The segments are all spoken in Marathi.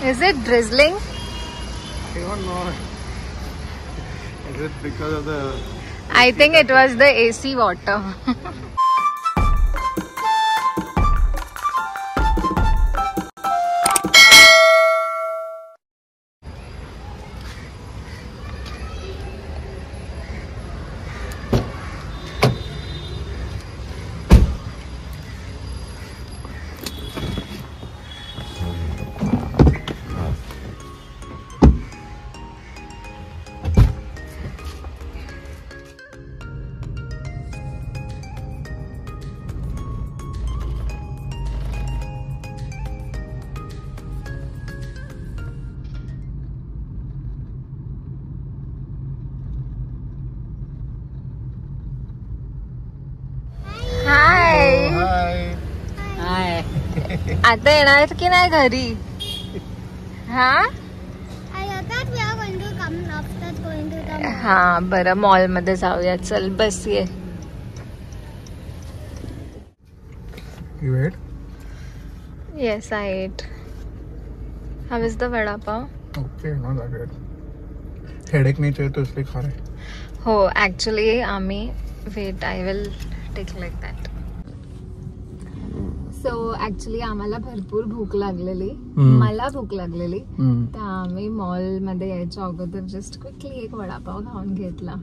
Is it drizzling? I don't know. Is it because of the... I think it was the AC water. आता येणार की नाही घरी? हा बरं, मॉल मध्ये जाऊया. चल बस ये. You ate? Yes, I ate. How is the vada pav? Okay, not that good. Headache नहीं चाहिए तो इसलिए खा रहे. हो, actually आम्ही wait, I will take like that. So actually आम्हाला भरपूर भूक लागलेली. मला भूक लागलेली. तर आम्ही मॉल मध्ये यायच्या अगोदर जस्ट क्विकली एक वडापाव खाऊन घेतला.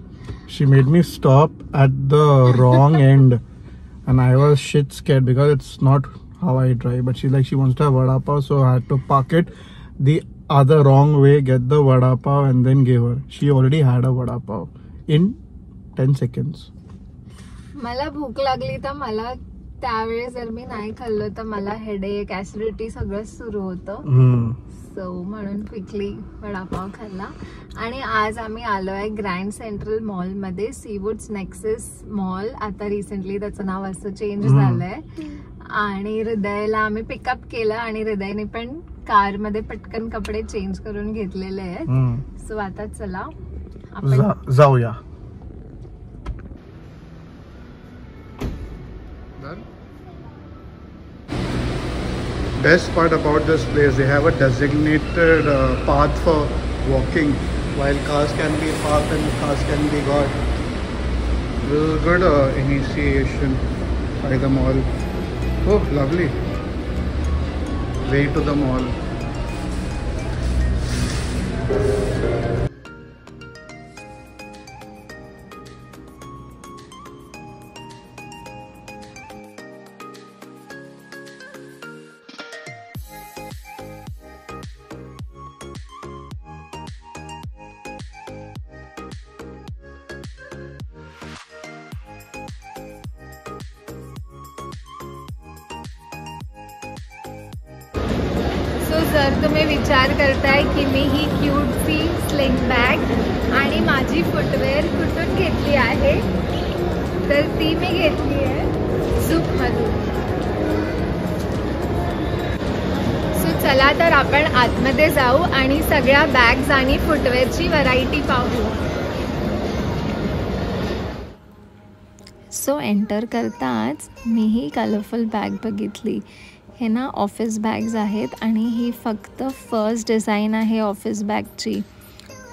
She made me stop at the wrong end. And I was shit scared because it's not how I drive. But she's like, she wants to have vada pav, so I had to park it the other wrong way, get the vada pav, and then give her. She already had a vada pav in 10 seconds. मला भूक लागली तर मला त्यावेळेस जर मी नाही खाल्लं तर मला हेडेक, ऍसिडिटी सगळंच सुरू होतं. सो म्हणून क्विकली वडापाव खाल्ला. आणि आज आम्ही आलोय ग्रँड सेंट्रल मॉल मध्ये, सीवूड्स नेक्सस मॉल. आता रिसेंटली त्याचं नाव असं चेंज झालंय. आणि हृदयला आम्ही पिकअप केलं आणि हृदयने पण कार मध्ये पटकन कपडे चेंज करून घेतलेले आहेत. सो आता चला आपण जाऊया. Best part about this place, they have a designated path for walking, while cars can be parked and cars can be got. This is good initiation by the mall. Oh, lovely. Way to the mall. जर तुम्ही विचार करताय की मी ही क्यूटसी स्लिंग बॅग आणि माझी फुटवेअर कुठून घेतली आहे, तर ती मी घेतली आहे झूप मधून. सो चला तर आपण आतमध्ये जाऊ आणि सगळ्या बॅग्स आणि फुटवेअरची व्हरायटी पाहू. सो एंटर करताच मी ही कलरफुल बॅग बघितली. हे ना ऑफिस बॅग्स आहेत आणि ही फक्त फर्स्ट डिझाईन आहे ऑफिस बॅगची.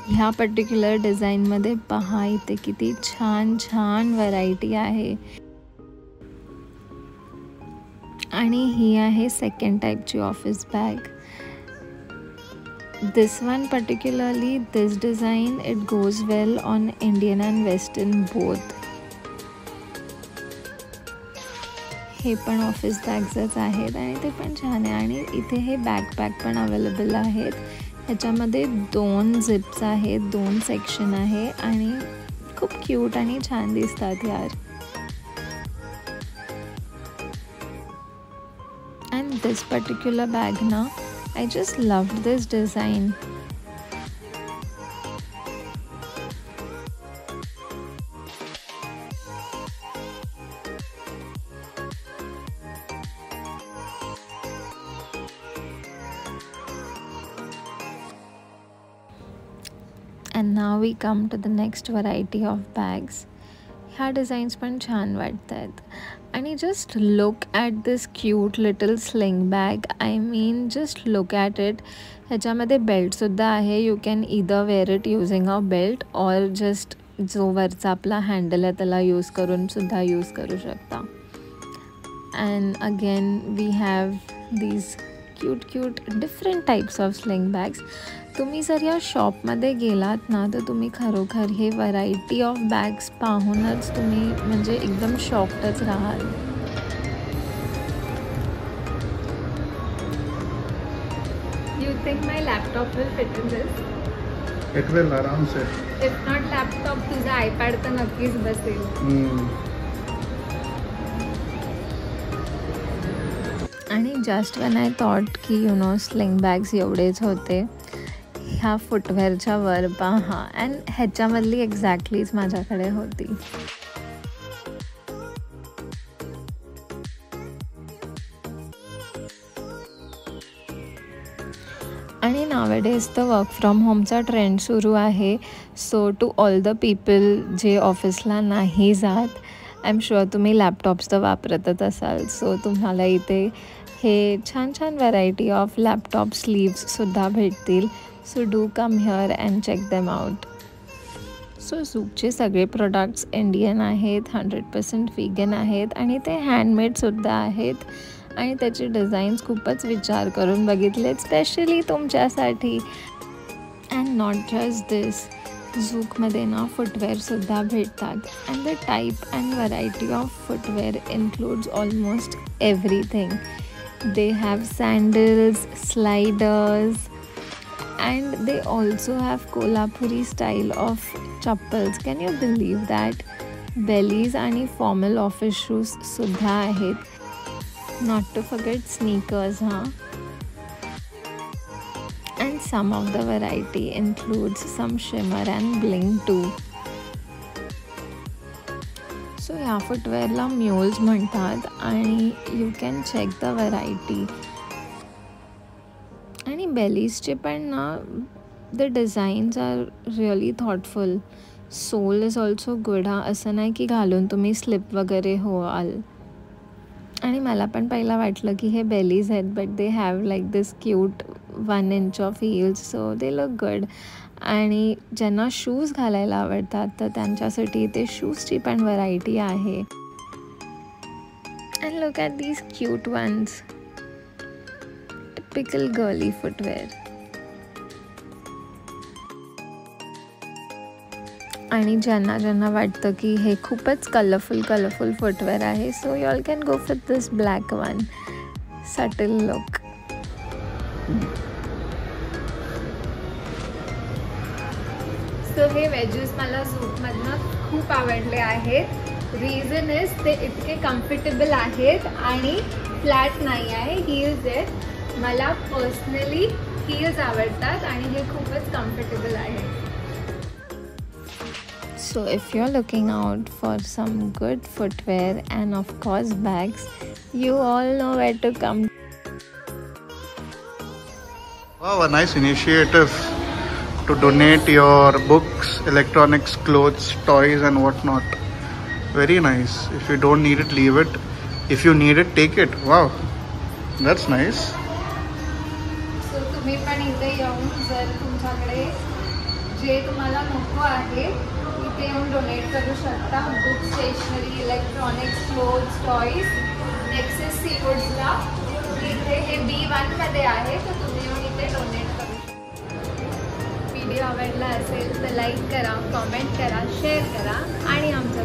ह्या पर्टिक्युलर डिझाईनमध्ये पहा इथे किती छान छान व्हरायटी आहे. आणि ही आहे सेकंड टाईपची office bag. This one particularly, this design it goes well on Indian and western both. हे पण ऑफिस बॅग्सच आहेत आणि ते पण छान आहे. आणि इथे हे बॅकपॅक पण अवेलेबल आहेत. ह्याच्यामध्ये 2 झिप्स आहेत, 2 सेक्शन आहे आणि खूप क्यूट आणि छान दिसतात यार. अँड दिस पर्टिक्युलर बॅग ना, I just loved this design. And now we come to the next variety of bags. ह्या डिझाईन्स पण छान वाटतात. आणि just look at this cute little sling bag. I mean just look at it. ह्याच्यामध्ये बेल्टसुद्धा आहे. You can either wear it using a belt or just जो वरचा आपला हँडल आहे त्याला यूज करून सुद्धा यूज करू शकता. And again we have these cute different types of sling bags. तुम्ही जर या शॉपमध्ये गेलात ना तर तुम्ही खरोखर हे व्हरायटी ऑफ बॅग्स पाहूनच तुम्ही म्हणजे एकदम शॉक्डच राहाल. You think my laptop will fit in this? It will आराम से. इफ नॉट लॅपटॉप तुझा आयपॅड तर नक्कीच बसेल. आणि जस्ट वेन आय थॉट की यू नो स्लिंग बॅग्स एवढेच होते, ह्या फुटवेअरच्या वर पहा. अँड ह्याच्यामधली एक्झॅक्टलीच माझ्याकडे होती. आणि नावेडेज तर वर्क फ्रॉम होमचा ट्रेंड सुरू आहे. So to all the people जे ऑफिसला नाही जात, आय एम शुअर तुम्ही लॅपटॉप्स तर वापरतच असाल. सो तुम्हाला इथे हे छान व्हरायटी ऑफ लॅपटॉप स्लीव्ससुद्धा भेटतील. So do come here and check them out. So झूकचे सगळे प्रोडक्ट्स इंडियन आहेत, 100% व्हीगन आहेत आणि ते हँडमेडसुद्धा आहेत. आणि त्याचे डिझाईन्स खूपच विचार करून बघितलेत स्पेशली तुमच्यासाठी. अँड नॉट जस्ट दिस, झूकमध्ये ना फुटवेअरसुद्धा भेटतात. And the type and variety of footwear includes almost everything. They have sandals, sliders, and they also have Kolhapuri style of chappals. Can you believe that? Bellies आणि formal office shoes सुद्धा आहेत. Not to forget sneakers, and some of the variety includes some shimmer and bling too. So ह्या फुटवेअरला म्युल्स म्हणतात आणि you can check the variety. आणि बेलीजचे पण ना the designs are really thoughtful. Sole is also good. असं नाही की घालून तुम्ही स्लिप वगैरे होआल. आणि मला पण पहिला वाटलं की हे बेलीज आहेत, but they have like this cute 1 inch of heels, so they look good. आणि ज्यांना शूज घालायला आवडतात तर त्यांच्यासाठी ते शूजची पण व्हरायटी आहे. And look at these cute ones. Typical girly footwear. आणि ज्यांना वाटतं की हे खूपच कलरफुल फुटवेअर आहे, so you all can go for this black one. Subtle look. So हे वेजेस मला झूकमधनं खूप आवडले आहेत. रिझन इज ते इतके कम्फर्टेबल आहेत आणि फ्लॅट नाही आहे, हील्स आहेत. मला पर्सनली हील्स आवडतात आणि हे खूपच कम्फर्टेबल आहे. So if you are looking out for some good footwear and of course bags, you all know where to come. Wow, a nice initiative to donate your books, electronics, clothes, toys and whatnot. Very nice. If you don't need it, leave it. If you need it, take it. Wow, that's nice. तुम्ही पण इथे येऊन जर तुमच्याकडे जे तुम्हाला नको आहे इथे येऊन डोनेट करू शकता. Book, stationery, electronics, clothes, toys. Nexus सीवूड्सला इथे हे B1 मध्ये आहे, तर तुम्ही येऊन इथे डोनेट करू शकता. व्हिडिओ आवडला असेल तर लाईक करा, कॉमेंट करा, शेअर करा आणि आमच्या